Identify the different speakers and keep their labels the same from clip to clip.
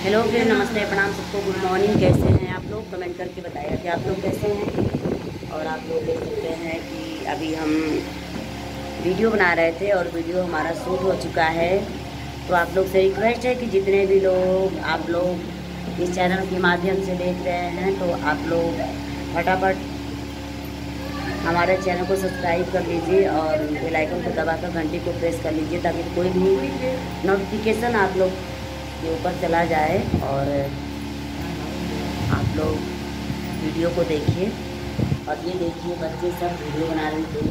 Speaker 1: Hello फिर नमस्ते प्रणाम सबको, गुड मॉर्निंग। कैसे हैं आप लोग? कमेंट करके बताइए कि आप लोग कैसे हैं। और आप लोग देख सकते हैं कि अभी हम वीडियो बना रहे थे और वीडियो हमारा शूट हो चुका है। तो आप लोग से रिक्वेस्ट है कि जितने भी लोग आप लोग इस चैनल के माध्यम से देख रहे हैं तो आप लोग फटाफट हमारे चैनल को सब्सक्राइब कर लीजिए और बेल आइकन को दबाकर घंटी को प्रेस कर लीजिए ताकि कोई भी नोटिफिकेशन आप लोग के ऊपर चला जाए और आप लोग वीडियो को देखिए। और ये देखिए बच्चे सब वीडियो बना रहे हैं,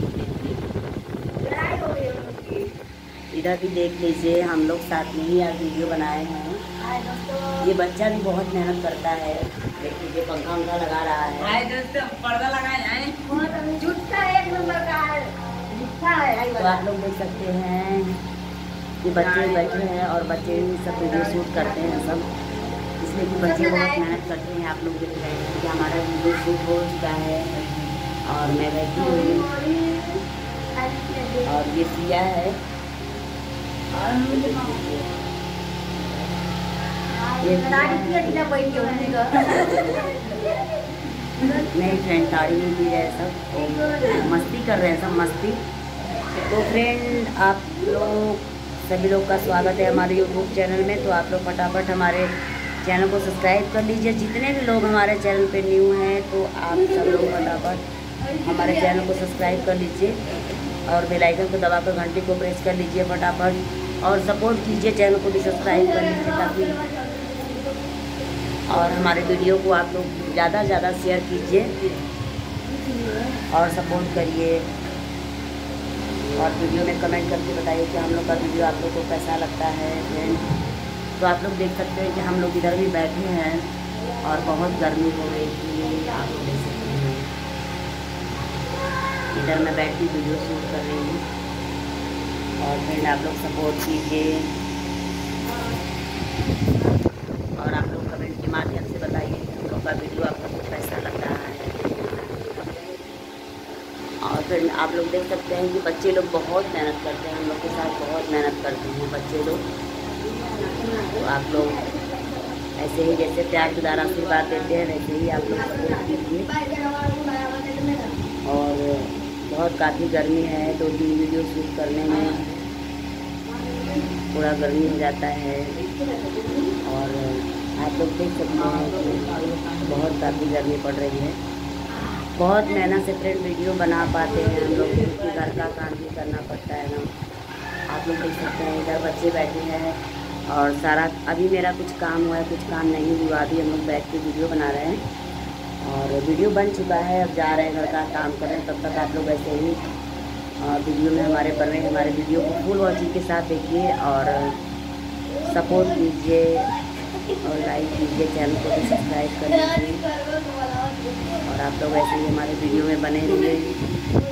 Speaker 1: इधर भी देख लीजिए। हम लोग साथ में ही आज वीडियो बनाए हैं। ये बच्चा भी बहुत मेहनत करता है। देखिए ये पंखा उंखा लगा रहा है।
Speaker 2: पर्दा लगाए
Speaker 1: तो आप लोग देख सकते हैं कि बच्चे बैठे हैं और बच्चे सब वीडियो शूट करते हैं सब, इसलिए कि बच्चे बहुत मेहनत करते हैं। आप लोग देख रहे हैं कि हमारा वीडियो शूट हो चुका है और मैं बैठी हुई और ये सिया है। नहीं फ्रेंड, ताड़ी नहीं पी रहे हैं सब, मस्ती कर रहे हैं सब, मस्ती। तो फ्रेंड आप लोग सभी लोग का स्वागत है हमारे यूट्यूब चैनल में। तो आप लोग फटाफट हमारे चैनल को सब्सक्राइब कर लीजिए। जितने भी लोग हमारे चैनल पे न्यू हैं तो आप सब लोग फटाफट हमारे चैनल को सब्सक्राइब कर लीजिए और बेल आइकन को दबाकर घंटी को प्रेस कर लीजिए फटाफट। और सपोर्ट कीजिए, चैनल को भी सब्सक्राइब कर लीजिए ताकि और हमारे वीडियो को आप लोग ज़्यादा से ज़्यादा शेयर कीजिए और सपोर्ट करिए। और वीडियो में कमेंट करके बताइए कि हम लोग का वीडियो आप लोग को कैसा लगता है फ्रेंड। तो आप लोग देख सकते हैं कि हम लोग इधर भी बैठे हैं और बहुत गर्मी हो रही थी। आप लोग देख सकते हैं इधर मैं बैठ के वीडियो शूट कर रही हूँ। और फ्रेंड आप लोग सपोर्ट कीजिए और आप लोग कमेंट के माध्यम से बताइए कि हम लोग का वीडियो आप लोग को कैसा लग रहा है। और फिर आप लोग देख सकते हैं कि बच्चे लोग बहुत मेहनत करते हैं, हम लोग के साथ बहुत मेहनत करते हैं बच्चे लोग। तो आप लोग ऐसे ही जैसे प्यार दुलार आशीर्वाद देते हैं वैसे ही आप लोग सपोर्ट कीजिए। और बहुत काफ़ी गर्मी है, 2-3 वीडियो शूट करने में थोड़ा गर्मी हो जाता है। और आप लोग देख सकते हैं कि बहुत काफ़ी गर्मी पड़ रही है। बहुत मेहनत से फ्रेंड वीडियो बना पाते हैं हम लोग, क्योंकि घर का काम भी करना पड़ता है ना। आप लोग देख सकते हैं इधर बच्चे बैठे हैं और सारा अभी मेरा कुछ काम हुआ है, कुछ काम नहीं हुआ। अभी हम लोग बैठ के वीडियो बना रहे हैं और वीडियो बन चुका है, अब जा रहे हैं घर का काम कर रहे हैं। तब तक आप लोग ऐसे ही वीडियो में हमारे बन रहे हैं। हमारे वीडियो को फुल वॉचिंग के साथ देखिए और सपोर्ट कीजिए और लाइक कीजिए, चैनल को भी सब्सक्राइब कर लीजिए। और आप लोग ऐसे ही हमारे वीडियो में बने रहिए।